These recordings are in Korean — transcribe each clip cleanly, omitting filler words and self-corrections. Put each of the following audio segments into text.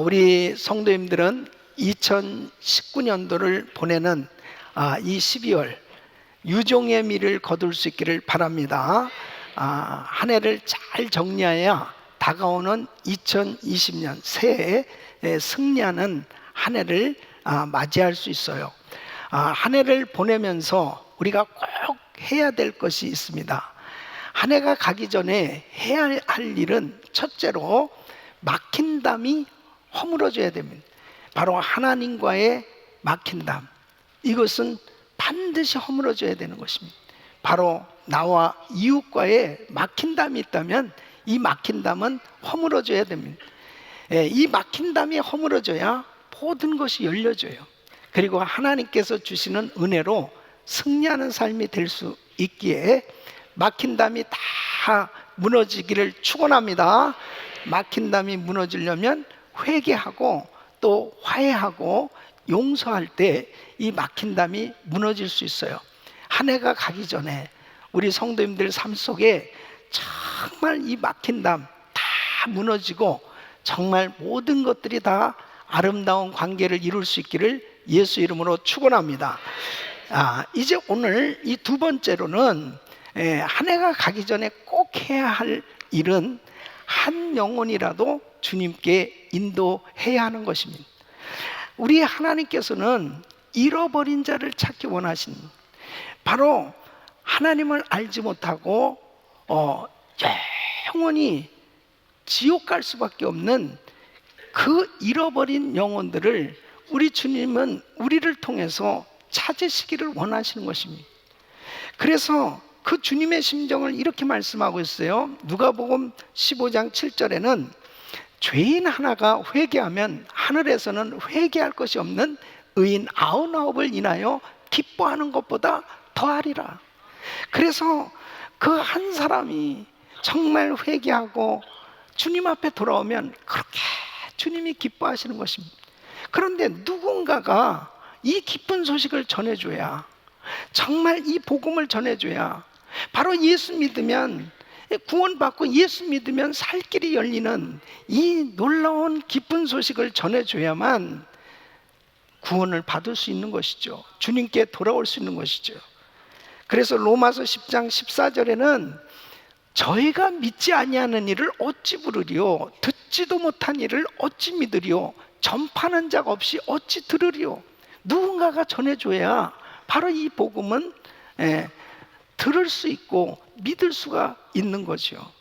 우리 성도님들은 2019년도를 보내는 이 12월 유종의 미를 거둘 수 있기를 바랍니다. 한 해를 잘 정리해야 다가오는 2020년 새해에 승리하는 한 해를 맞이할 수 있어요. 한 해를 보내면서 우리가 꼭 해야 될 것이 있습니다. 한 해가 가기 전에 해야 할 일은 첫째로 막힌 담이 허물어져야 됩니다. 바로 하나님과의 막힌 담, 이것은 반드시 허물어져야 되는 것입니다. 바로 나와 이웃과의 막힌 담이 있다면 이 막힌 담은 허물어져야 됩니다. 이 막힌 담이 허물어져야 모든 것이 열려져요. 그리고 하나님께서 주시는 은혜로 승리하는 삶이 될 수 있기에 막힌 담이 다 무너지기를 축원합니다. 막힌 담이 무너지려면 회개하고 또 화해하고 용서할 때 이 막힌 담이 무너질 수 있어요. 한 해가 가기 전에 우리 성도님들 삶 속에 정말 이 막힌 담 다 무너지고 정말 모든 것들이 다 아름다운 관계를 이룰 수 있기를 예수 이름으로 축원합니다. 이제 오늘 이 두 번째로는 한 해가 가기 전에 꼭 해야 할 일은 한 영혼이라도 주님께 인도해야 하는 것입니다. 우리 하나님께서는 잃어버린 자를 찾기 원하신, 바로 하나님을 알지 못하고 영원히 지옥 갈 수밖에 없는 그 잃어버린 영혼들을 우리 주님은 우리를 통해서 찾으시기를 원하시는 것입니다. 그래서 그 주님의 심정을 이렇게 말씀하고 있어요. 누가복음 15장 7절에는 죄인 하나가 회개하면 하늘에서는 회개할 것이 없는 의인 99을 인하여 기뻐하는 것보다 더하리라. 그래서 그 한 사람이 정말 회개하고 주님 앞에 돌아오면 그렇게 주님이 기뻐하시는 것입니다. 그런데 누군가가 이 기쁜 소식을 전해줘야, 정말 이 복음을 전해줘야, 바로 예수 믿으면 구원받고 예수 믿으면 살 길이 열리는 이 놀라운 기쁜 소식을 전해줘야만 구원을 받을 수 있는 것이죠. 주님께 돌아올 수 있는 것이죠. 그래서 로마서 10장 14절에는 저희가 믿지 아니하는 일을 어찌 부르리요, 듣지도 못한 일을 어찌 믿으리요, 전파하는 자가 없이 어찌 들으리요. 누군가가 전해줘야 바로 이 복음은 들을 수 있고 믿을 수가 있는 거죠.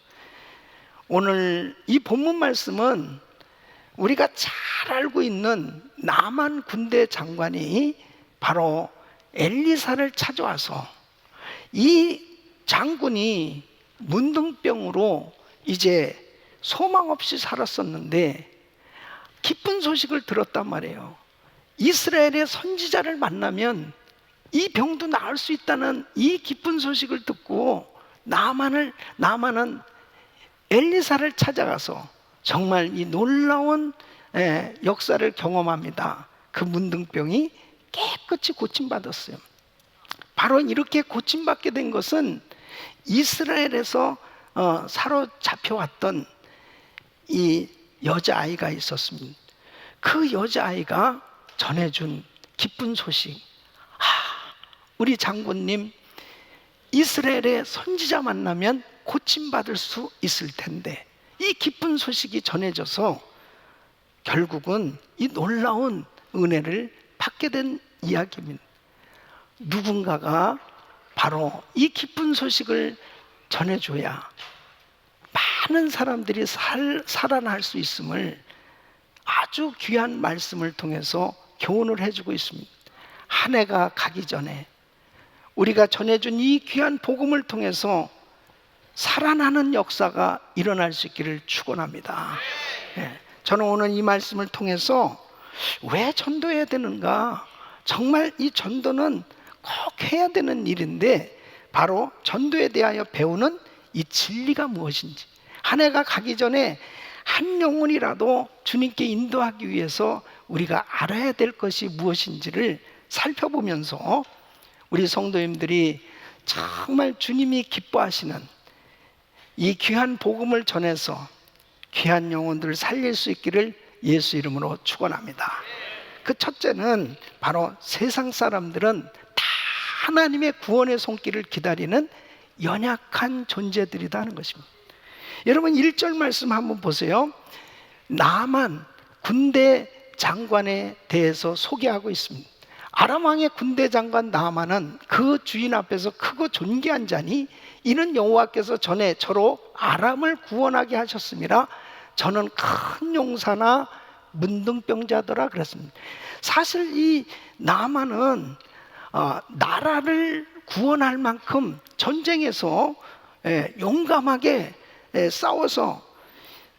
오늘 이 본문 말씀은 우리가 잘 알고 있는 나만 군대 장관이 바로 엘리사를 찾아와서, 이 장군이 문둥병으로 이제 소망 없이 살았었는데 기쁜 소식을 들었단 말이에요. 이스라엘의 선지자를 만나면 이 병도 나을 수 있다는 이 기쁜 소식을 듣고 나만은 엘리사를 찾아가서 정말 이 놀라운 역사를 경험합니다. 그 문둥병이 깨끗이 고침받았어요. 바로 이렇게 고침받게 된 것은 이스라엘에서 사로잡혀왔던 이 여자아이가 있었습니다. 그 여자아이가 전해준 기쁜 소식, 우리 장군님 이스라엘의 선지자 만나면 고침받을 수 있을 텐데, 이 기쁜 소식이 전해져서 결국은 이 놀라운 은혜를 받게 된 이야기입니다. 누군가가 바로 이 기쁜 소식을 전해줘야 많은 사람들이 살아날 수 있음을 아주 귀한 말씀을 통해서 교훈을 해주고 있습니다. 한 해가 가기 전에 우리가 전해준 이 귀한 복음을 통해서 살아나는 역사가 일어날 수 있기를 축원합니다. 저는 오늘 이 말씀을 통해서 왜 전도해야 되는가, 정말 이 전도는 꼭 해야 되는 일인데 바로 전도에 대하여 배우는 이 진리가 무엇인지, 한 해가 가기 전에 한 영혼이라도 주님께 인도하기 위해서 우리가 알아야 될 것이 무엇인지를 살펴보면서 우리 성도님들이 정말 주님이 기뻐하시는 이 귀한 복음을 전해서 귀한 영혼들을 살릴 수 있기를 예수 이름으로 축원합니다. 그 첫째는 바로 세상 사람들은 다 하나님의 구원의 손길을 기다리는 연약한 존재들이라는 것입니다. 여러분 1절 말씀 한번 보세요. 나만 군대 장관에 대해서 소개하고 있습니다. 아람 왕의 군대 장관 나만은 그 주인 앞에서 크고 존귀한 자니 이는 여호와께서 전에 저로 아람을 구원하게 하셨음이라. 저는 큰 용사나 문둥병자더라 그랬습니다. 사실 이 나만은 나라를 구원할 만큼 전쟁에서 용감하게 싸워서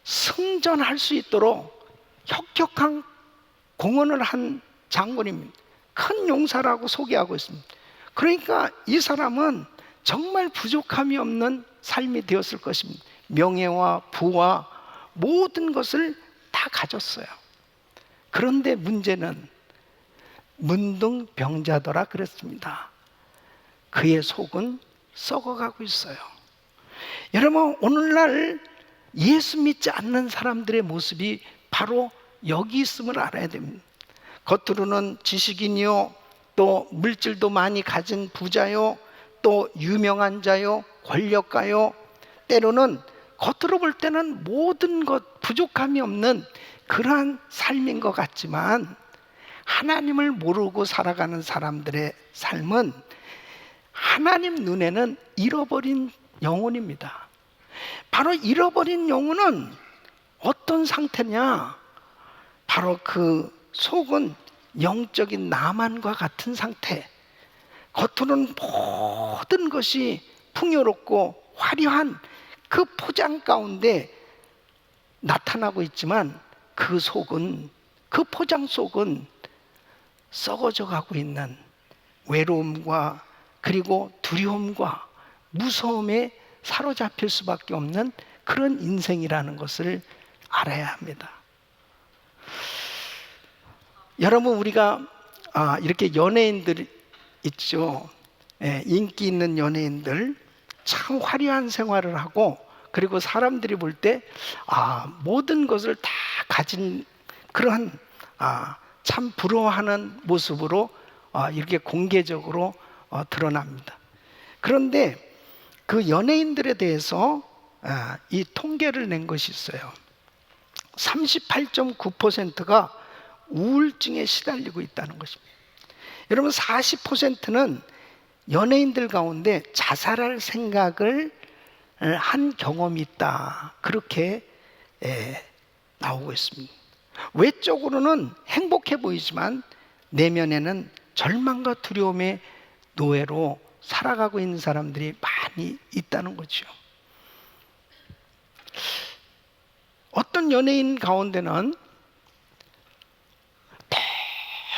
승전할 수 있도록 혁혁한 공헌을 한 장군입니다. 큰 용사라고 소개하고 있습니다. 그러니까 이 사람은 정말 부족함이 없는 삶이 되었을 것입니다. 명예와 부와 모든 것을 다 가졌어요. 그런데 문제는 문둥병자더라 그랬습니다. 그의 속은 썩어가고 있어요. 여러분 오늘날 예수 믿지 않는 사람들의 모습이 바로 여기 있음을 알아야 됩니다. 겉으로는 지식인이요, 또 물질도 많이 가진 부자요, 또 유명한 자요, 권력가요, 때로는 겉으로 볼 때는 모든 것 부족함이 없는 그러한 삶인 것 같지만 하나님을 모르고 살아가는 사람들의 삶은 하나님 눈에는 잃어버린 영혼입니다. 바로 잃어버린 영혼은 어떤 상태냐? 바로 그 속은 영적인 나만과 같은 상태. 겉으로는 모든 것이 풍요롭고 화려한 그 포장 가운데 나타나고 있지만 그 속은, 그 포장 속은 썩어져 가고 있는 외로움과 그리고 두려움과 무서움에 사로잡힐 수밖에 없는 그런 인생이라는 것을 알아야 합니다. 여러분 우리가 이렇게 연예인들 있죠. 인기 있는 연예인들 참 화려한 생활을 하고 그리고 사람들이 볼 때 모든 것을 다 가진 그러한 참 부러워하는 모습으로 이렇게 공개적으로 드러납니다. 그런데 그 연예인들에 대해서 이 통계를 낸 것이 있어요. 38.9%가 우울증에 시달리고 있다는 것입니다. 여러분 40%는 연예인들 가운데 자살할 생각을 한 경험이 있다. 그렇게 나오고 있습니다. 외적으로는 행복해 보이지만 내면에는 절망과 두려움의 노예로 살아가고 있는 사람들이 많이 있다는 거죠. 어떤 연예인 가운데는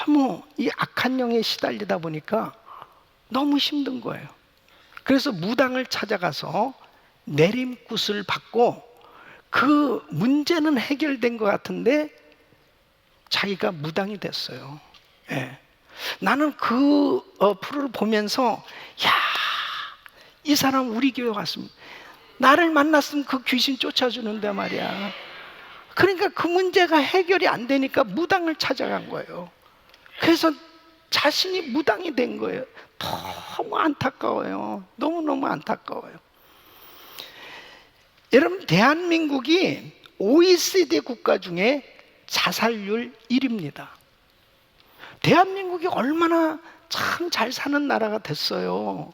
너무 이 악한 영에 시달리다 보니까 너무 힘든 거예요. 그래서 무당을 찾아가서 내림굿을 받고 그 문제는 해결된 것 같은데 자기가 무당이 됐어요. 나는 그 프로를 보면서 이 사람 우리 교회 왔습니다. 나를 만났으면 그 귀신 쫓아주는데 말이야. 그러니까 그 문제가 해결이 안 되니까 무당을 찾아간 거예요. 그래서 자신이 무당이 된 거예요. 너무 안타까워요. 너무너무 안타까워요. 여러분 대한민국이 OECD 국가 중에 자살률 1위입니다. 대한민국이 얼마나 참 잘 사는 나라가 됐어요.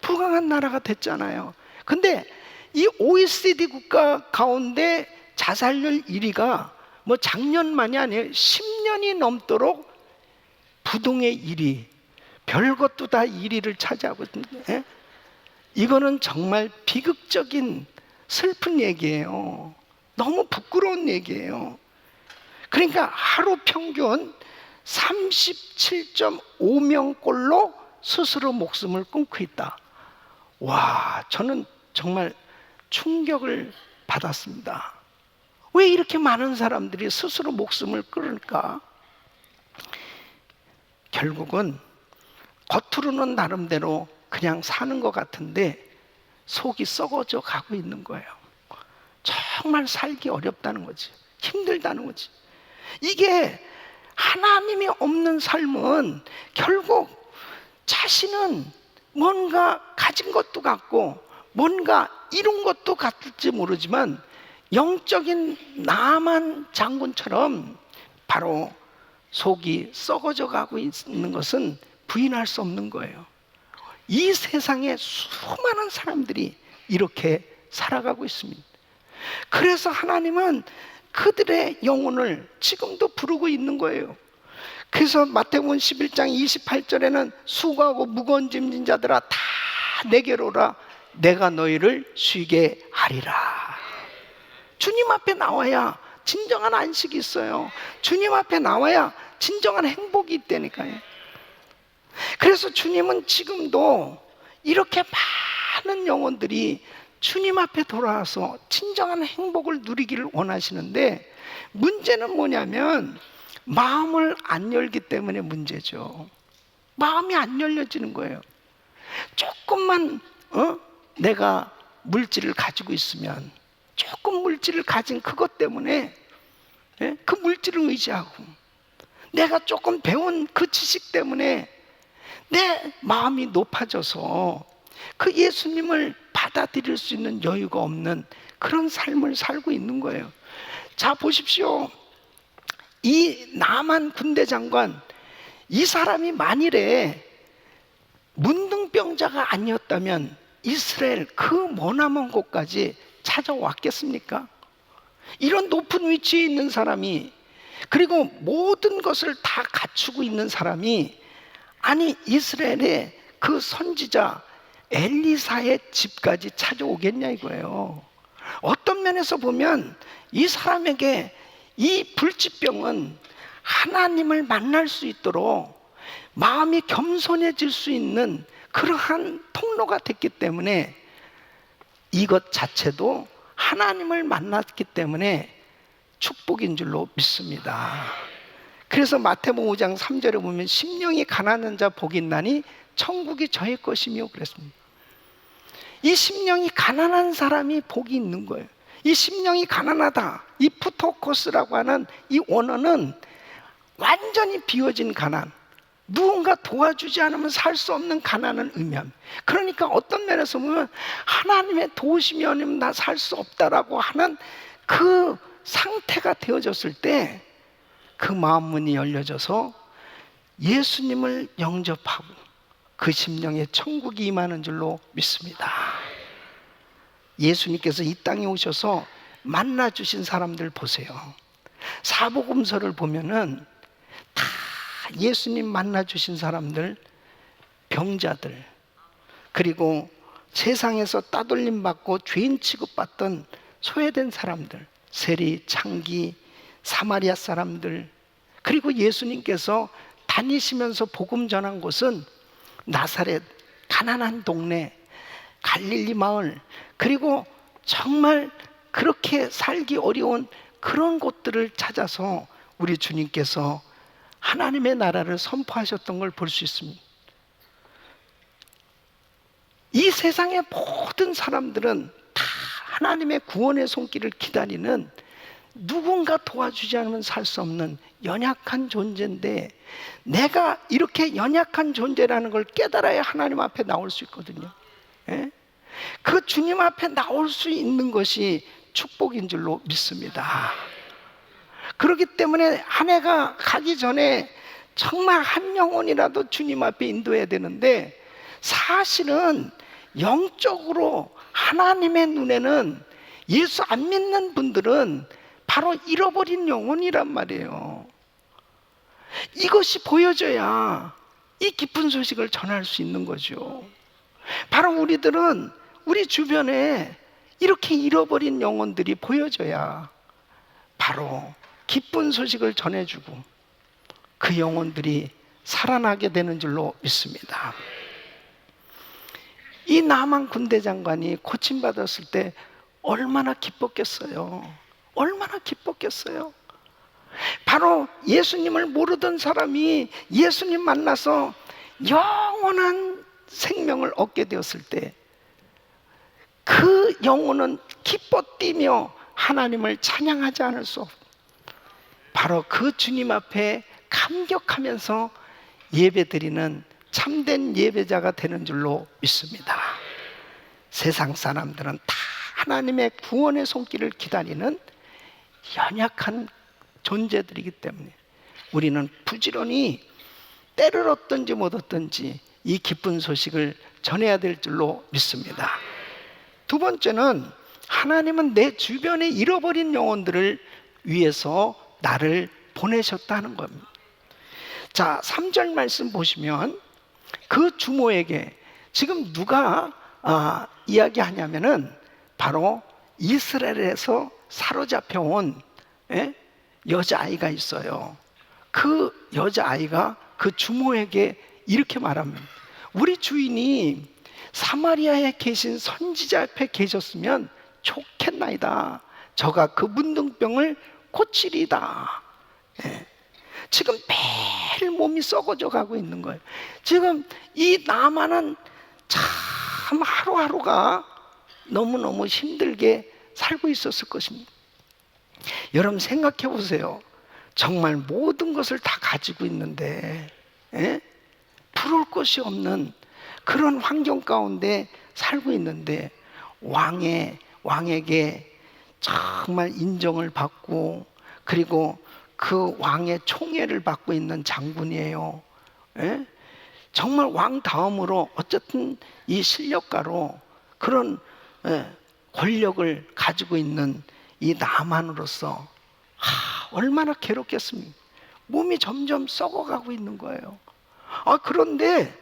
부강한 나라가 됐잖아요. 근데 이 OECD 국가 가운데 자살률 1위가 뭐 작년만이 아니에요. 10년이 넘도록 부동의 1위, 별것도 다 1위를 차지하고 있는데 이거는 정말 비극적인 슬픈 얘기예요. 너무 부끄러운 얘기예요. 그러니까 하루 평균 37.5명꼴로 스스로 목숨을 끊고 있다. 와, 저는 정말 충격을 받았습니다. 왜 이렇게 많은 사람들이 스스로 목숨을 끊을까? 결국은 겉으로는 나름대로 그냥 사는 것 같은데 속이 썩어져 가고 있는 거예요. 정말 살기 어렵다는 거지. 힘들다는 거지. 이게 하나님이 없는 삶은 결국 자신은 뭔가 가진 것도 같고 뭔가 이룬 것도 같을지 모르지만 영적인 나만 장군처럼 바로 속이 썩어져 가고 있는 것은 부인할 수 없는 거예요. 이 세상에 수많은 사람들이 이렇게 살아가고 있습니다. 그래서 하나님은 그들의 영혼을 지금도 부르고 있는 거예요. 그래서 마태복음 11장 28절에는 수고하고 무거운 짐진 자들아 다 내게로 오라 내가 너희를 쉬게 하리라. 주님 앞에 나와야 진정한 안식이 있어요. 주님 앞에 나와야 진정한 행복이 있다니까요. 그래서 주님은 지금도 이렇게 많은 영혼들이 주님 앞에 돌아와서 진정한 행복을 누리기를 원하시는데, 문제는 뭐냐면 마음을 안 열기 때문에 문제죠. 마음이 안 열려지는 거예요. 조금만 내가 물질을 가지고 있으면, 조금 물질을 가진 그것 때문에 그 물질을 의지하고, 내가 조금 배운 그 지식 때문에 내 마음이 높아져서 그 예수님을 받아들일 수 있는 여유가 없는 그런 삶을 살고 있는 거예요. 자, 보십시오. 이 나만 군대 장관, 이 사람이 만일에 문둥병자가 아니었다면 이스라엘 그 머나먼 곳까지 찾아왔겠습니까? 이런 높은 위치에 있는 사람이, 그리고 모든 것을 다 갖추고 있는 사람이, 아니 이스라엘의 그 선지자 엘리사의 집까지 찾아오겠냐 이거예요. 어떤 면에서 보면 이 사람에게 이 불치병은 하나님을 만날 수 있도록 마음이 겸손해질 수 있는 그러한 통로가 됐기 때문에, 이것 자체도 하나님을 만났기 때문에 축복인 줄로 믿습니다. 그래서 마태복음 5장 3절에 보면 심령이 가난한 자 복이 있나니 천국이 저의 것이며 그랬습니다. 이 심령이 가난한 사람이 복이 있는 거예요. 이 심령이 가난하다, 이 푸토코스라고 하는 이 원어는 완전히 비워진 가난, 누군가 도와주지 않으면 살 수 없는 가난을 의미합니다. 그러니까 어떤 면에서 보면 하나님의 도우심이 아니면 나 살 수 없다라고 하는 그 상태가 되어졌을 때 그 마음 문이 열려져서 예수님을 영접하고 그 심령에 천국이 임하는 줄로 믿습니다. 예수님께서 이 땅에 오셔서 만나주신 사람들 보세요. 사복음서를 보면은 다 예수님 만나주신 사람들, 병자들, 그리고 세상에서 따돌림 받고 죄인 취급받던 소외된 사람들, 세리, 창기, 사마리아 사람들, 그리고 예수님께서 다니시면서 복음 전한 곳은 나사렛, 가난한 동네, 갈릴리 마을, 그리고 정말 그렇게 살기 어려운 그런 곳들을 찾아서 우리 주님께서 하나님의 나라를 선포하셨던 걸 볼 수 있습니다. 이 세상의 모든 사람들은 다 하나님의 구원의 손길을 기다리는, 누군가 도와주지 않으면 살 수 없는 연약한 존재인데, 내가 이렇게 연약한 존재라는 걸 깨달아야 하나님 앞에 나올 수 있거든요. 그 주님 앞에 나올 수 있는 것이 축복인 줄로 믿습니다. 그렇기 때문에 한 해가 가기 전에 정말 한 영혼이라도 주님 앞에 인도해야 되는데, 사실은 영적으로 하나님의 눈에는 예수 안 믿는 분들은 바로 잃어버린 영혼이란 말이에요. 이것이 보여져야 이 기쁜 소식을 전할 수 있는 거죠. 바로 우리들은 우리 주변에 이렇게 잃어버린 영혼들이 보여져야 바로 기쁜 소식을 전해주고 그 영혼들이 살아나게 되는 줄로 믿습니다. 이 나만 군대 장관이 고침받았을 때 얼마나 기뻤겠어요. 얼마나 기뻤겠어요. 바로 예수님을 모르던 사람이 예수님 만나서 영원한 생명을 얻게 되었을 때 그 영혼은 기뻐 뛰며 하나님을 찬양하지 않을 수 없어요. 바로 그 주님 앞에 감격하면서 예배드리는 참된 예배자가 되는 줄로 믿습니다. 세상 사람들은 다 하나님의 구원의 손길을 기다리는 연약한 존재들이기 때문에 우리는 부지런히 때를 얻든지 못 얻든지 이 기쁜 소식을 전해야 될 줄로 믿습니다. 두 번째는 하나님은 내 주변에 잃어버린 영혼들을 위해서 나를 보내셨다는 겁니다. 자, 3절 말씀 보시면 그 주모에게 지금 누가 이야기하냐면은 바로 이스라엘에서 사로잡혀 온 여자아이가 있어요. 그 여자아이가 그 주모에게 이렇게 말합니다. 우리 주인이 사마리아에 계신 선지자 앞에 계셨으면 좋겠나이다. 저가 그 문둥병을 고치리다. 지금 매일 몸이 썩어져 가고 있는 거예요. 지금 이 나만은 참 하루하루가 너무너무 힘들게 살고 있었을 것입니다. 여러분 생각해 보세요. 정말 모든 것을 다 가지고 있는데 부러울 것이 없는 그런 환경 가운데 살고 있는데 왕에게 정말 인정을 받고 그리고 그 왕의 총애를 받고 있는 장군이에요. 정말 왕 다음으로 어쨌든 이 실력가로 그런 권력을 가지고 있는 이 나만으로서 얼마나 괴롭겠습니까? 몸이 점점 썩어가고 있는 거예요. 그런데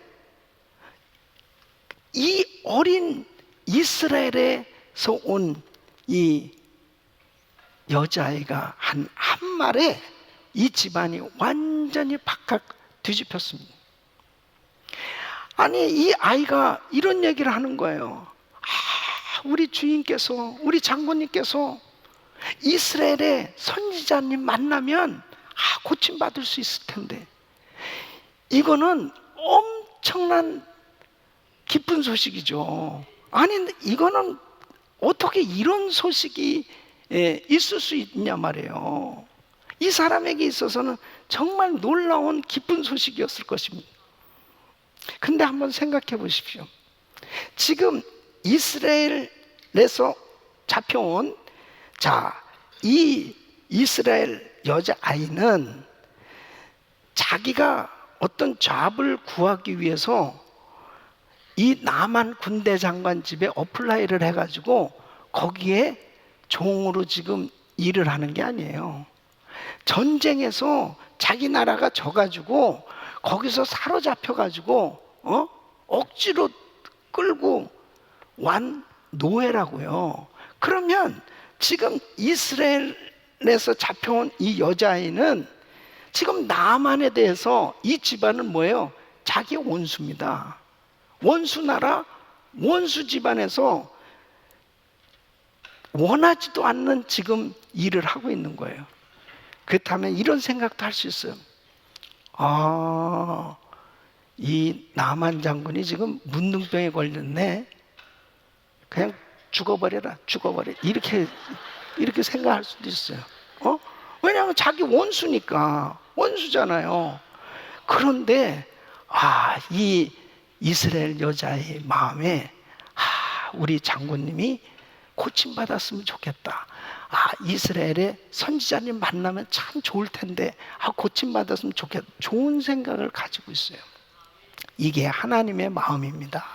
이 어린 이스라엘에서 온 이 여자아이가 한 말에 이 집안이 완전히 박학 뒤집혔습니다. 아니 이 아이가 이런 얘기를 하는 거예요. 우리 주인께서 우리 장군님께서 이스라엘의 선지자님 만나면 고침받을 수 있을 텐데 이거는 엄청난 기쁜 소식이죠. 아니 이거는 어떻게 이런 소식이 있을 수 있냐 말이에요. 이 사람에게 있어서는 정말 놀라운 기쁜 소식이었을 것입니다. 근데 한번 생각해 보십시오. 지금 이스라엘에서 잡혀온 이 이스라엘 여자아이는 자기가 어떤 잡을 구하기 위해서 이 나만 군대 장관 집에 어플라이를 해가지고 거기에 종으로 지금 일을 하는 게 아니에요. 전쟁에서 자기 나라가 져가지고 거기서 사로잡혀가지고 억지로 끌고 완 노예라고요. 그러면 지금 이스라엘에서 잡혀온 이 여자아이는 지금 나만에 대해서 이 집안은 뭐예요? 자기 원수입니다. 원수 나라, 원수 집안에서 원하지도 않는 지금 일을 하고 있는 거예요. 그렇다면 이런 생각도 할 수 있어요. 이 나만 장군이 지금 문둥병에 걸렸네. 그냥 죽어버려라. 이렇게 생각할 수도 있어요. 왜냐하면 자기 원수니까. 원수잖아요. 그런데 이 이스라엘 여자의 마음에 우리 장군님이 고침받았으면 좋겠다. 이스라엘의 선지자님 만나면 참 좋을 텐데 고침받았으면 좋겠다. 좋은 생각을 가지고 있어요. 이게 하나님의 마음입니다.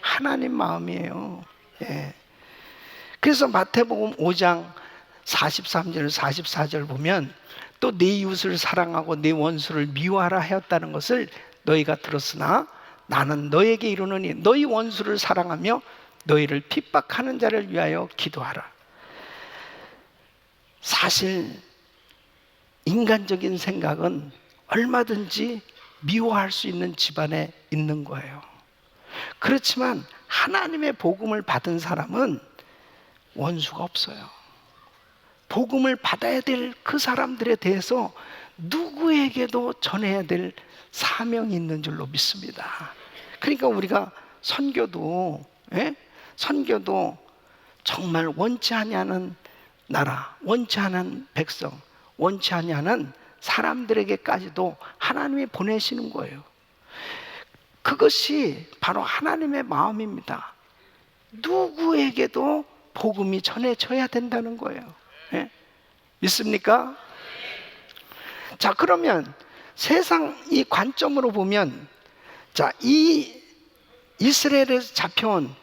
하나님 마음이에요. 그래서 마태복음 5장 43절 44절 보면 또 네 이웃을 사랑하고 네 원수를 미워하라 하였다는 것을 너희가 들었으나 나는 너에게 이르노니 너희 원수를 사랑하며 너희를 핍박하는 자를 위하여 기도하라. 사실 인간적인 생각은 얼마든지 미워할 수 있는 집안에 있는 거예요. 그렇지만 하나님의 복음을 받은 사람은 원수가 없어요. 복음을 받아야 될 그 사람들에 대해서 누구에게도 전해야 될 사명이 있는 줄로 믿습니다. 그러니까 우리가 선교도 정말 원치 아니하는 나라, 원치 않은 백성, 원치 아니하는 사람들에게까지도 하나님이 보내시는 거예요. 그것이 바로 하나님의 마음입니다. 누구에게도 복음이 전해져야 된다는 거예요. 예? 믿습니까? 자, 그러면 세상 이 관점으로 보면, 자, 이 이스라엘에서 잡혀온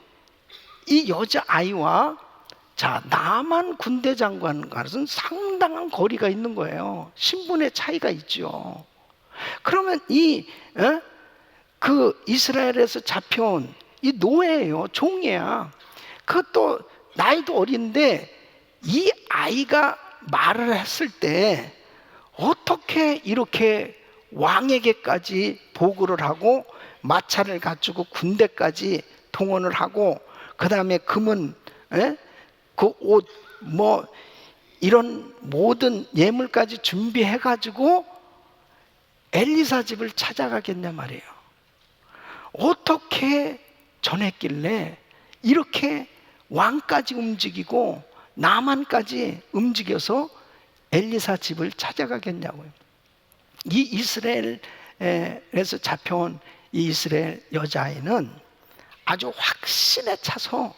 이 여자아이와 자, 나만 군대 장관과는 상당한 거리가 있는 거예요. 신분의 차이가 있죠. 그러면 그 이스라엘에서 잡혀온 이 노예예요. 종이야. 그것도 나이도 어린데 이 아이가 말을 했을 때 어떻게 이렇게 왕에게까지 보고를 하고 마차를 갖추고 군대까지 동원을 하고 그 다음에 금은 그 옷 뭐 이런 모든 예물까지 준비해 가지고 엘리사 집을 찾아가겠냐 말이에요. 어떻게 전했길래 이렇게 왕까지 움직이고 나만까지 움직여서 엘리사 집을 찾아가겠냐고요. 이 이스라엘에서 잡혀온 이 이스라엘 여자아이는 아주 확신에 차서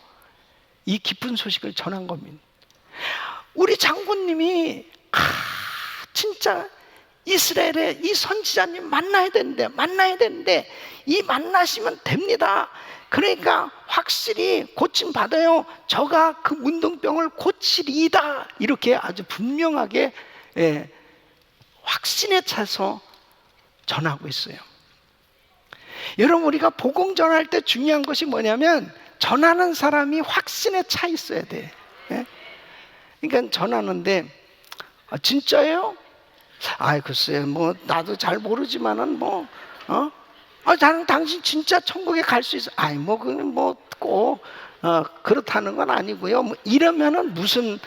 이 기쁜 소식을 전한 겁니다. 우리 장군님이 진짜 이스라엘의 이 선지자님 만나야 되는데 이 만나시면 됩니다. 그러니까 확실히 고침 받아요. 저가 그 문둥병을 고치리이다. 이렇게 아주 분명하게 확신에 차서 전하고 있어요. 여러분, 우리가 복음 전할 때 중요한 것이 뭐냐면 전하는 사람이 확신에 차 있어야 돼. 그러니까 전하는데 진짜예요? 글쎄요, 뭐 나도 잘 모르지만은 나는 당신 진짜 천국에 갈 수 있어. 그건 꼭 그렇다는 건 아니고요. 뭐 이러면은 무슨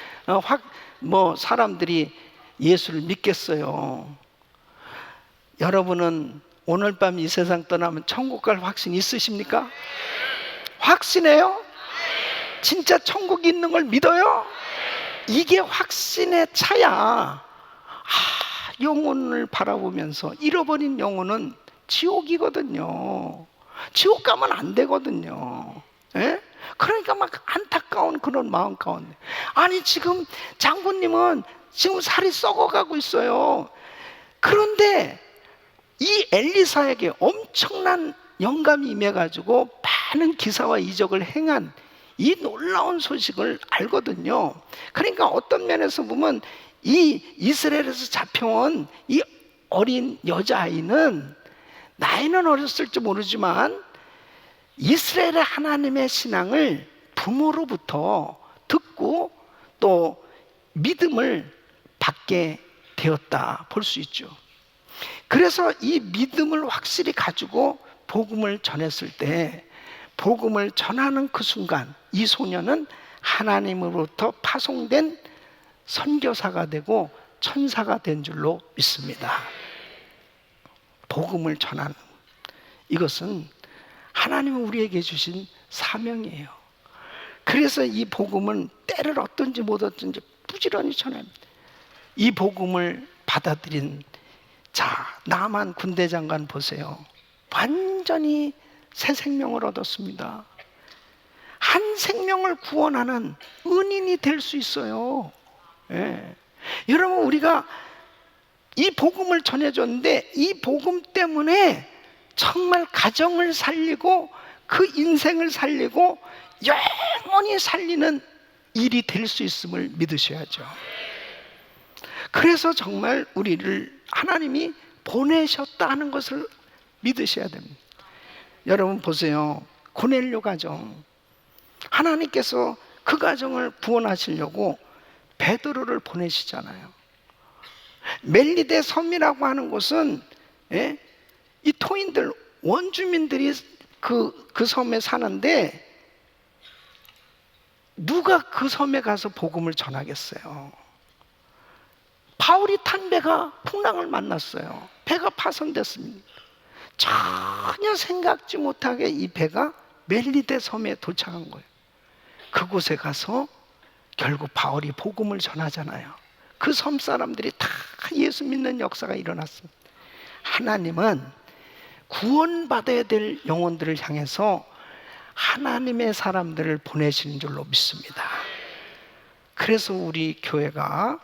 사람들이 예수를 믿겠어요. 여러분은 오늘 밤 이 세상 떠나면 천국 갈 확신 있으십니까? 확신해요? 진짜 천국이 있는 걸 믿어요? 이게 확신의 차야. 영혼을 바라보면서 잃어버린 영혼은 지옥이거든요. 지옥 가면 안 되거든요. 그러니까 막 안타까운 그런 마음 가운데, 지금 장군님은 지금 살이 썩어가고 있어요. 그런데 이 엘리사에게 엄청난 영감이 임해가지고 많은 기사와 이적을 행한 이 놀라운 소식을 알거든요. 그러니까 어떤 면에서 보면 이 이스라엘에서 잡혀온 이 어린 여자아이는 나이는 어렸을지 모르지만 이스라엘의 하나님의 신앙을 부모로부터 듣고 또 믿음을 받게 되었다 볼 수 있죠. 그래서 이 믿음을 확실히 가지고 복음을 전했을 때, 복음을 전하는 그 순간 이 소녀는 하나님으로부터 파송된 선교사가 되고 천사가 된 줄로 믿습니다. 복음을 전하는 이것은 하나님이 우리에게 주신 사명이에요. 그래서 이 복음은 때를 얻든지 못 얻든지 부지런히 전합니다. 이 복음을 받아들인 나만 군대 장관 보세요. 완전히 새 생명을 얻었습니다. 한 생명을 구원하는 은인이 될 수 있어요. 여러분, 우리가 이 복음을 전해줬는데 이 복음 때문에 정말 가정을 살리고 그 인생을 살리고 영원히 살리는 일이 될 수 있음을 믿으셔야죠. 그래서 정말 우리를 하나님이 보내셨다 하는 것을 믿으셔야 됩니다. 여러분 보세요. 고넬료 가정, 하나님께서 그 가정을 구원하시려고 베드로를 보내시잖아요. 멜리데 섬이라고 하는 곳은 이 토인들, 원주민들이 그 섬에 사는데 누가 그 섬에 가서 복음을 전하겠어요? 바울이 탄 배가 풍랑을 만났어요. 배가 파손됐습니다. 전혀 생각지 못하게 이 배가 멜리데 섬에 도착한 거예요. 그곳에 가서 결국 바울이 복음을 전하잖아요. 그 섬 사람들이 다 예수 믿는 역사가 일어났습니다. 하나님은 구원받아야 될 영혼들을 향해서 하나님의 사람들을 보내시는 줄로 믿습니다. 그래서 우리 교회가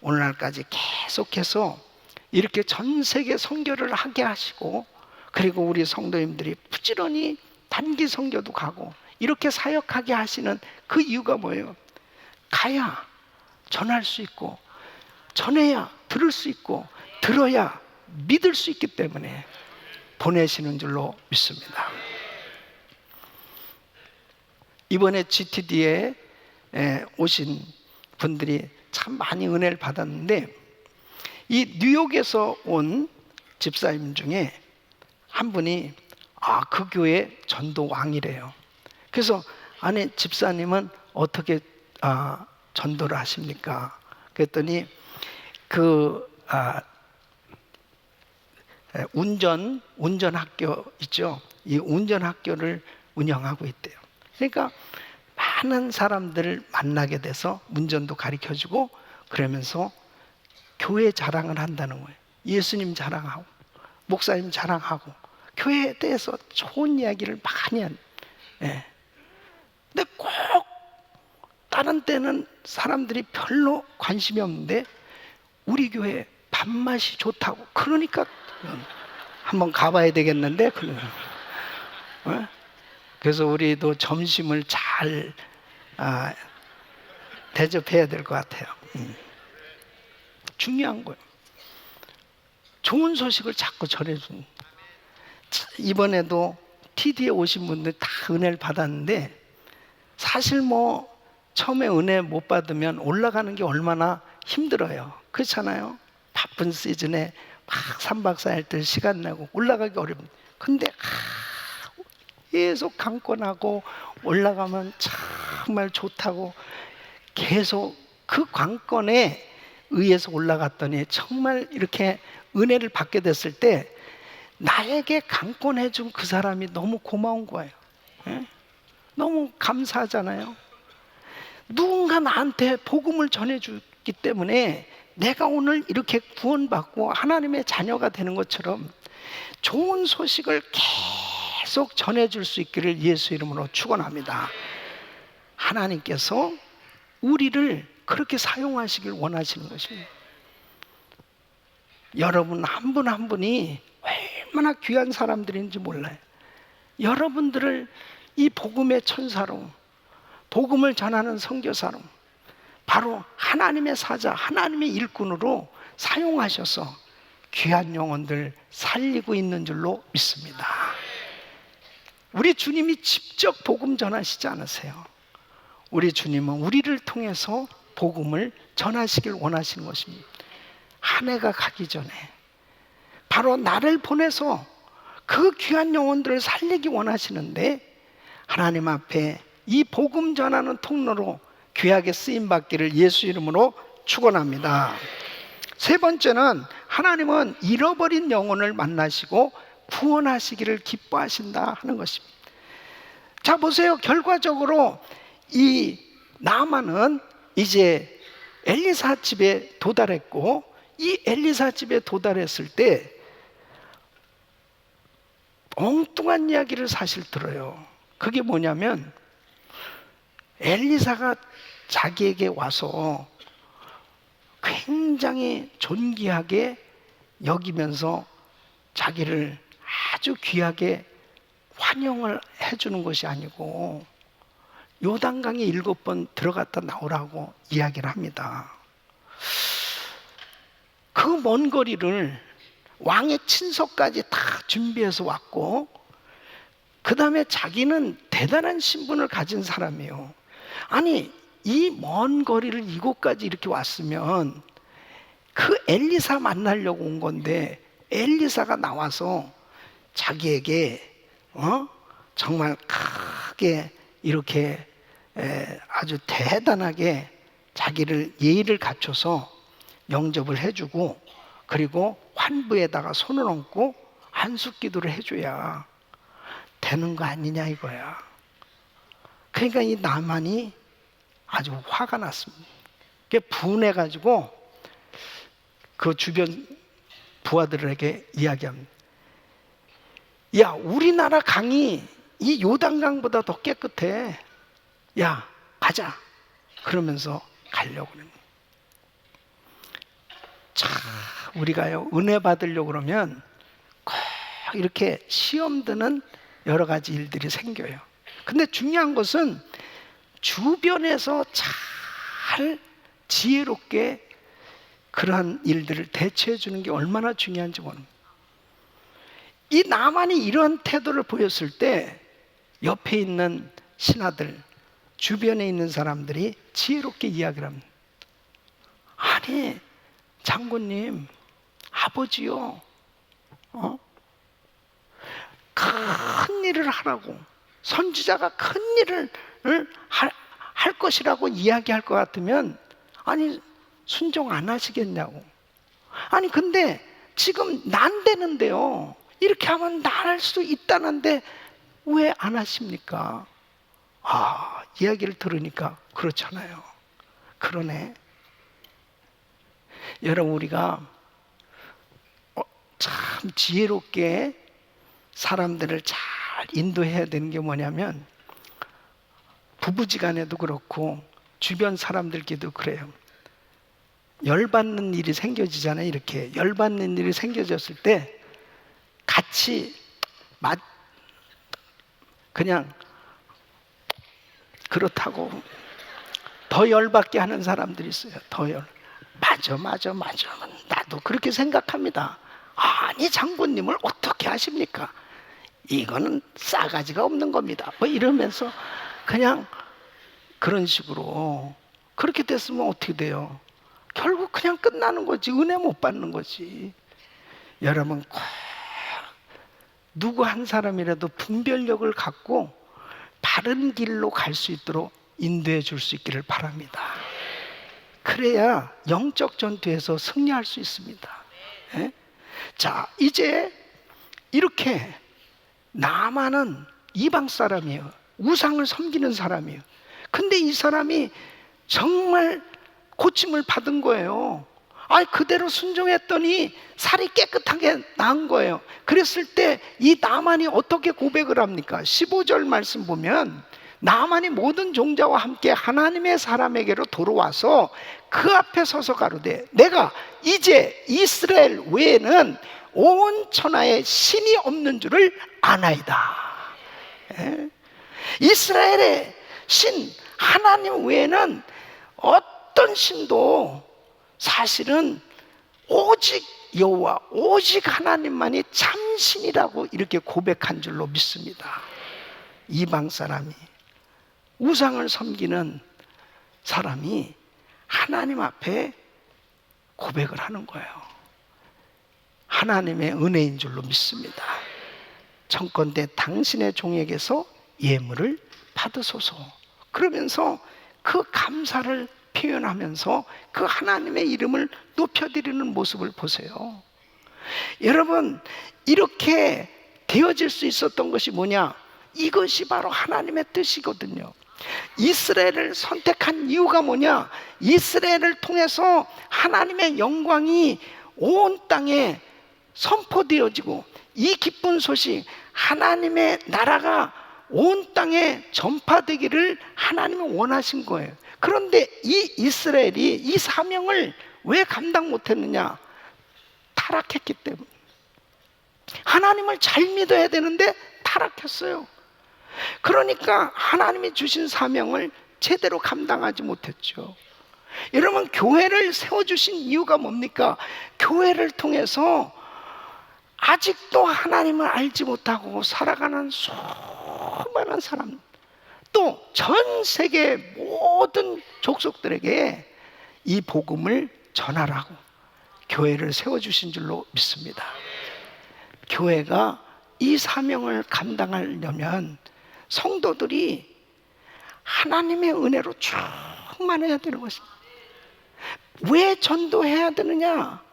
오늘날까지 계속해서 이렇게 전 세계 선교를 하게 하시고, 그리고 우리 성도님들이 부지런히 단기 선교도 가고 이렇게 사역하게 하시는 그 이유가 뭐예요? 가야 전할 수 있고, 전해야 들을 수 있고, 들어야 믿을 수 있기 때문에 보내시는 줄로 믿습니다. 이번에 GTD에 오신 분들이 참 많이 은혜를 받았는데, 이 뉴욕에서 온 집사님 중에 한 분이 그 교회 전도 왕이래요. 그래서 아니, 집사님은 어떻게 전도를 하십니까? 그랬더니 운전학교 있죠. 이 운전학교를 운영하고 있대요. 그러니까 많은 사람들을 만나게 돼서 운전도 가르쳐주고, 그러면서 교회 자랑을 한다는 거예요. 예수님 자랑하고 목사님 자랑하고 교회에 대해서 좋은 이야기를 많이 한. 근데 꼭 다른 때는 사람들이 별로 관심이 없는데 우리 교회 밥맛이 좋다고, 그러니까 한번 가봐야 되겠는데. 그래서 우리도 점심을 잘 대접해야 될 것 같아요. 중요한 거예요. 좋은 소식을 자꾸 전해주는. 이번에도 TD에 오신 분들 다 은혜를 받았는데, 사실 처음에 은혜 못 받으면 올라가는 게 얼마나 힘들어요. 그렇잖아요. 바쁜 시즌에 막 3박 4일 시간 내고 올라가기 어렵습니다. 근데 계속 강권하고 올라가면 정말 좋다고 계속 그 관건에 의해서 올라갔더니 정말 이렇게 은혜를 받게 됐을 때 나에게 강권해 준 그 사람이 너무 고마운 거예요. 너무 감사하잖아요. 누군가 나한테 복음을 전해주기 때문에 내가 오늘 이렇게 구원받고 하나님의 자녀가 되는 것처럼 좋은 소식을 계속 전해줄 수 있기를 예수 이름으로 축원합니다. 하나님께서 우리를 그렇게 사용하시길 원하시는 것입니다. 여러분 한 분 한 분이 얼마나 귀한 사람들인지 몰라요. 여러분들을 이 복음의 천사로, 복음을 전하는 선교사로, 바로 하나님의 사자, 하나님의 일꾼으로 사용하셔서 귀한 영혼들 살리고 있는 줄로 믿습니다. 우리 주님이 직접 복음 전하시지 않으세요. 우리 주님은 우리를 통해서 복음을 전하시길 원하시는 것입니다. 한 해가 가기 전에 바로 나를 보내서 그 귀한 영혼들을 살리기 원하시는데, 하나님 앞에 이 복음 전하는 통로로 귀하게 쓰임받기를 예수 이름으로 축원합니다. 세 번째는 하나님은 잃어버린 영혼을 만나시고 구원하시기를 기뻐하신다 하는 것입니다. 자 보세요. 결과적으로 이 나아만은 이제 엘리사 집에 도달했고, 이 엘리사 집에 도달했을 때 엉뚱한 이야기를 사실 들어요. 그게 뭐냐면 엘리사가 자기에게 와서 굉장히 존귀하게 여기면서 자기를 아주 귀하게 환영을 해주는 것이 아니고 요단강에 7번 들어갔다 나오라고 이야기를 합니다. 그 먼 거리를 왕의 친서까지 다 준비해서 왔고, 그 다음에 자기는 대단한 신분을 가진 사람이에요. 아니 이 먼 거리를 이곳까지 이렇게 왔으면 그 엘리사 만나려고 온 건데, 엘리사가 나와서 자기에게 정말 크게 이렇게 아주 대단하게 자기를 예의를 갖춰서 영접을 해주고, 그리고 환부에다가 손을 얹고 안수기도를 해줘야 되는 거 아니냐 이거야. 그러니까 이 나만이 아주 화가 났습니다. 그게 분해가지고 그 주변 부하들에게 이야기합니다. 야, 우리나라 강이 이 요단강보다 더 깨끗해. 야, 가자. 그러면서 가려고 합니다. 자, 우리가요, 은혜 받으려고 그러면 꼭 이렇게 시험 드는 여러 가지 일들이 생겨요. 근데 중요한 것은 주변에서 잘 지혜롭게 그러한 일들을 대처해 주는 게 얼마나 중요한지 모릅니다. 이 나만이 이러한 태도를 보였을 때 옆에 있는 신하들, 주변에 있는 사람들이 지혜롭게 이야기를 합니다. 아니, 장군님, 아버지요, 큰 일을 하라고, 선지자가 큰 일을 할 것이라고 이야기할 것 같으면, 아니, 순종 안 하시겠냐고. 아니, 근데 지금 난되는데요, 이렇게 하면 날 수 있다는데 왜 안 하십니까? 아, 이야기를 들으니까 그렇잖아요. 그러네. 여러분, 우리가 참 지혜롭게 사람들을 잘 인도해야 되는 게 뭐냐면, 부부지간에도 그렇고 주변 사람들끼리도 그래요. 열받는 일이 생겨지잖아요. 이렇게 열받는 일이 생겨졌을 때 같이 그냥 그렇다고 더 열받게 하는 사람들이 있어요. 맞아. 나도 그렇게 생각합니다. 아니, 장군님을 어떻게 하십니까? 이거는 싸가지가 없는 겁니다. 뭐 이러면서 그냥 그런 식으로 그렇게 됐으면 어떻게 돼요? 결국 그냥 끝나는 거지. 은혜 못 받는 거지. 여러분, 꼭 누구 한 사람이라도 분별력을 갖고 바른 길로 갈 수 있도록 인도해 줄 수 있기를 바랍니다. 그래야 영적 전투에서 승리할 수 있습니다. 예? 자, 이제 이렇게 나만은 이방 사람이에요. 우상을 섬기는 사람이에요. 근데 이 사람이 정말 고침을 받은 거예요. 그대로 순종했더니 살이 깨끗하게 나은 거예요. 그랬을 때 이 나만이 어떻게 고백을 합니까? 15절 말씀 보면, 나만이 모든 종자와 함께 하나님의 사람에게로 돌아와서 그 앞에 서서 가로되, 내가 이제 이스라엘 외에는 온 천하에 신이 없는 줄을 아나이다. 예? 이스라엘의 신 하나님 외에는 어떤 신도 사실은 오직 여호와, 오직 하나님만이 참신이라고 이렇게 고백한 줄로 믿습니다. 이방 사람이, 우상을 섬기는 사람이 하나님 앞에 고백을 하는 거예요. 하나님의 은혜인 줄로 믿습니다. 청컨대 당신의 종에게서 예물을 받으소서. 그러면서 그 감사를 표현하면서 그 하나님의 이름을 높여드리는 모습을 보세요. 여러분, 이렇게 되어질 수 있었던 것이 뭐냐? 이것이 바로 하나님의 뜻이거든요. 이스라엘을 선택한 이유가 뭐냐? 이스라엘을 통해서 하나님의 영광이 온 땅에 선포되어지고, 이 기쁜 소식, 하나님의 나라가 온 땅에 전파되기를 하나님은 원하신 거예요. 그런데 이 이스라엘이 이 사명을 왜 감당 못했느냐? 타락했기 때문에. 하나님을 잘 믿어야 되는데 타락했어요. 그러니까 하나님이 주신 사명을 제대로 감당하지 못했죠. 여러분, 교회를 세워주신 이유가 뭡니까? 교회를 통해서 아직도 하나님을 알지 못하고 살아가는 수많은 사람, 또 전 세계 모든 족속들에게 이 복음을 전하라고 교회를 세워주신 줄로 믿습니다. 교회가 이 사명을 감당하려면 성도들이 하나님의 은혜로 충만해야 되는 것입니다. 왜 전도해야 되느냐?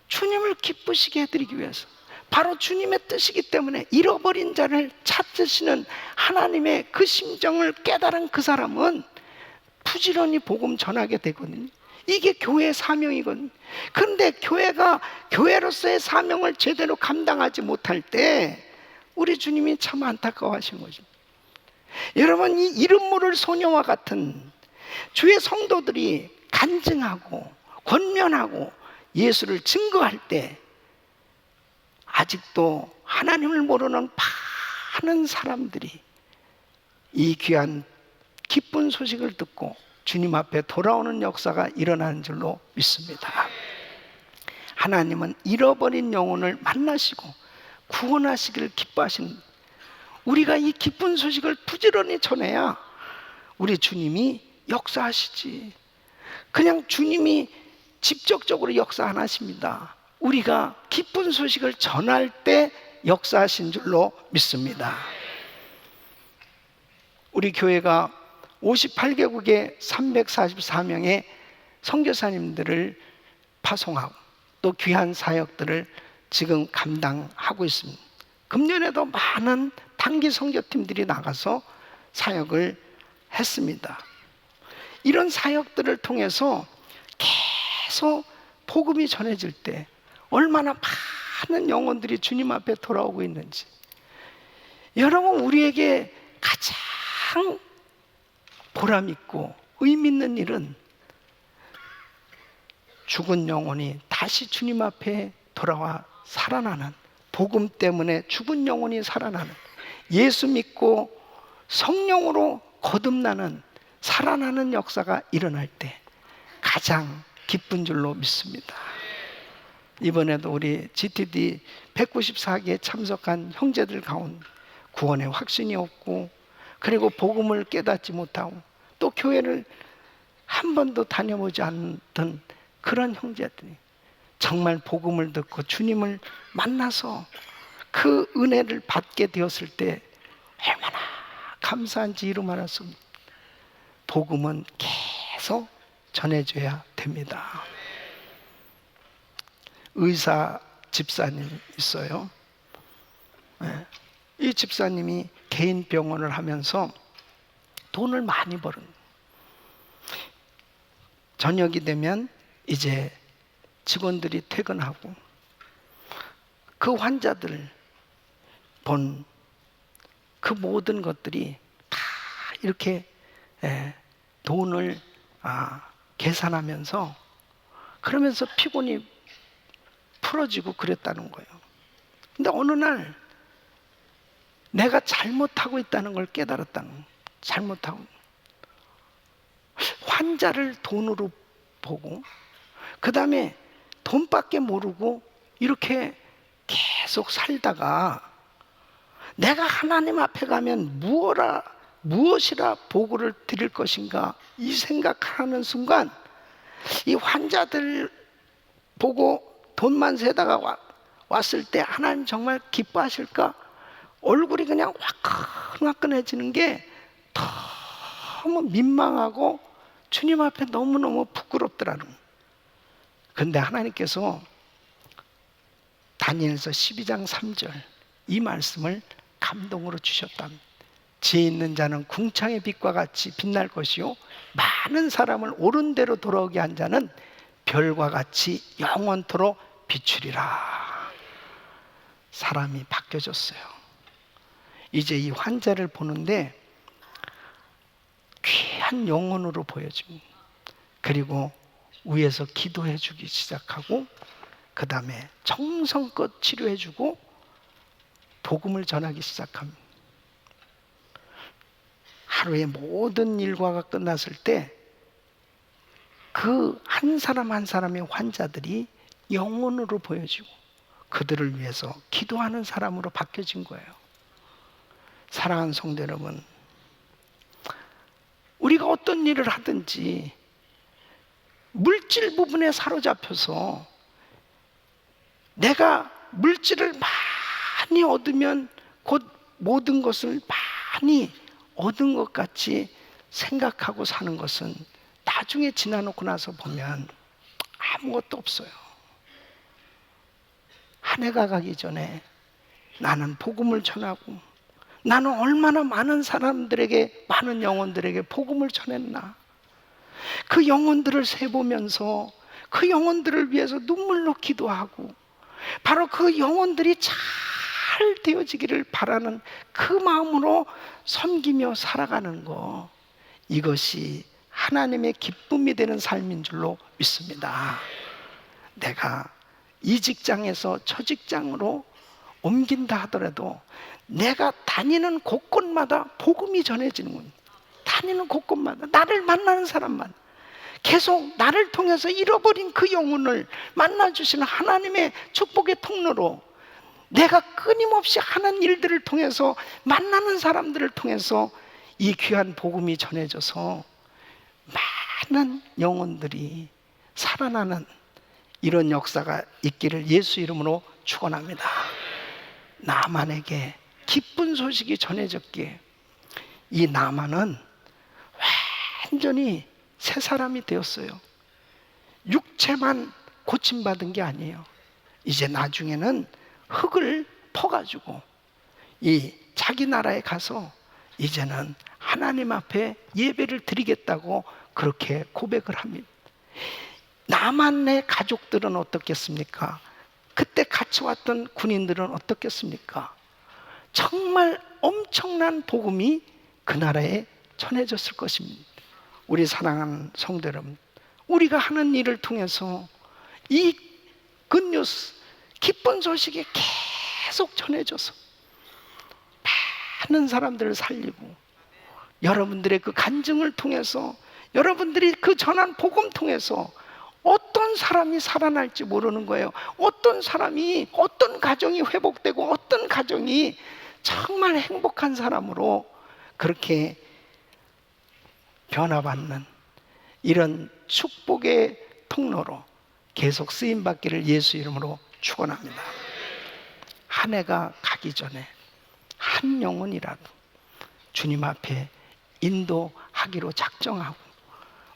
주님을 기쁘시게 해드리기 위해서. 바로 주님의 뜻이기 때문에 잃어버린 자를 찾으시는 하나님의 그 심정을 깨달은 그 사람은 부지런히 복음 전하게 되거든요. 이게 교회의 사명이거든요. 그런데 교회가 교회로서의 사명을 제대로 감당하지 못할 때 우리 주님이 참 안타까워하신 거죠. 여러분, 이 이름 모를 소녀와 같은 주의 성도들이 간증하고 권면하고 예수를 증거할 때 아직도 하나님을 모르는 많은 사람들이 이 귀한 기쁜 소식을 듣고 주님 앞에 돌아오는 역사가 일어나는 줄로 믿습니다. 하나님은 잃어버린 영혼을 만나시고 구원하시기를 기뻐하시는, 우리가 이 기쁜 소식을 부지런히 전해야 우리 주님이 역사하시지. 그냥 주님이 직접적으로 역사 안 하십니다. 우리가 기쁜 소식을 전할 때 역사하신 줄로 믿습니다. 우리 교회가 58개국의 344명의 선교사님들을 파송하고 또 귀한 사역들을 지금 감당하고 있습니다. 금년에도 많은 단기 선교팀들이 나가서 사역을 했습니다. 이런 사역들을 통해서 계속 복음이 전해질 때 얼마나 많은 영혼들이 주님 앞에 돌아오고 있는지. 여러분, 우리에게 가장 보람 있고 의미 있는 일은 죽은 영혼이 다시 주님 앞에 돌아와 살아나는, 복음 때문에 죽은 영혼이 살아나는, 예수 믿고 성령으로 거듭나는, 살아나는 역사가 일어날 때 가장 기쁜 줄로 믿습니다. 이번에도 우리 GTD 194개에 참석한 형제들 가운데 구원의 확신이 없고, 그리고 복음을 깨닫지 못하고 또 교회를 한 번도 다녀보지 않던 그런 형제들이 정말 복음을 듣고 주님을 만나서 그 은혜를 받게 되었을 때 얼마나 감사한지 이루 말할 수 없습니다. 복음은 계속 전해줘야 됩니다. 의사 집사님 있어요. 이 집사님이 개인 병원을 하면서 돈을 많이 벌은, 저녁이 되면 이제 직원들이 퇴근하고 그 환자들 본 그 모든 것들이 다 이렇게 돈을 계산하면서, 그러면서 피곤이 풀어지고 그랬다는 거예요. 근데 어느 날 내가 잘못하고 있다는 걸 깨달았다는 거예요. 잘못하고, 환자를 돈으로 보고 그 다음에 돈밖에 모르고 이렇게 계속 살다가 내가 하나님 앞에 가면 무엇이라 보고를 드릴 것인가, 이 생각하는 순간 이 환자들 보고 돈만 세다가 왔을 때 하나님 정말 기뻐하실까? 얼굴이 그냥 화끈화끈해지는 게 너무 민망하고 주님 앞에 너무너무 부끄럽더라는 거예요. 그런데 하나님께서 다니엘서 12장 3절 이 말씀을 감동으로 주셨답니다. 지혜 있는 자는 궁창의 빛과 같이 빛날 것이요, 많은 사람을 옳은 대로 돌아오게 한 자는 별과 같이 영원토록 비추리라. 사람이 바뀌어졌어요. 이제 이 환자를 보는데 귀한 영혼으로 보여집니다. 그리고 위에서 기도해 주기 시작하고 그 다음에 정성껏 치료해 주고 복음을 전하기 시작합니다. 하루의 모든 일과가 끝났을 때 그 한 사람 한 사람의 환자들이 영혼으로 보여지고 그들을 위해서 기도하는 사람으로 바뀌어진 거예요. 사랑하는 성도 여러분, 우리가 어떤 일을 하든지 물질 부분에 사로잡혀서 내가 물질을 많이 얻으면 곧 모든 것을 많이 얻은 것 같이 생각하고 사는 것은 나중에 지나놓고 나서 보면 아무것도 없어요. 한 해가 가기 전에 나는 복음을 전하고 나는 얼마나 많은 사람들에게, 많은 영혼들에게 복음을 전했나. 그 영혼들을 세보면서 그 영혼들을 위해서 눈물로 기도하고 바로 그 영혼들이 잘 되어지기를 바라는 그 마음으로 섬기며 살아가는 거, 이것이 하나님의 기쁨이 되는 삶인 줄로 믿습니다. 내가 이 직장에서 저 직장으로 옮긴다 하더라도 내가 다니는 곳곳마다 복음이 전해지는군요. 다니는 곳곳마다 나를 만나는 사람만, 계속 나를 통해서 잃어버린 그 영혼을 만나주시는 하나님의 축복의 통로로 내가 끊임없이 하는 일들을 통해서 만나는 사람들을 통해서 이 귀한 복음이 전해져서 많은 영혼들이 살아나는 이런 역사가 있기를 예수 이름으로 축원합니다. 나만에게 기쁜 소식이 전해졌기에 이 나만은 완전히 새 사람이 되었어요. 육체만 고침받은 게 아니에요. 이제 나중에는 흙을 퍼가지고 이 자기 나라에 가서 이제는 하나님 앞에 예배를 드리겠다고 그렇게 고백을 합니다. 나만의 가족들은 어떻겠습니까? 그때 같이 왔던 군인들은 어떻겠습니까? 정말 엄청난 복음이 그 나라에 전해졌을 것입니다. 우리 사랑하는 성도 여러분, 우리가 하는 일을 통해서 이 굿뉴스, 기쁜 소식이 계속 전해져서 많은 사람들을 살리고, 여러분들의 그 간증을 통해서, 여러분들이 그 전한 복음 통해서 어떤 사람이 살아날지 모르는 거예요. 어떤 사람이, 어떤 가정이 회복되고 어떤 가정이 정말 행복한 사람으로 그렇게 변화받는 이런 축복의 통로로 계속 쓰임받기를 예수 이름으로 축원합니다. 한 해가 가기 전에 한 영혼이라도 주님 앞에 인도하기로 작정하고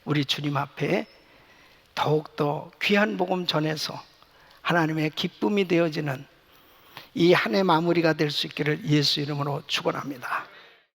우리 주님 앞에 더욱더 귀한 복음 전해서 하나님의 기쁨이 되어지는 이 한 해 마무리가 될 수 있기를 예수 이름으로 축원합니다.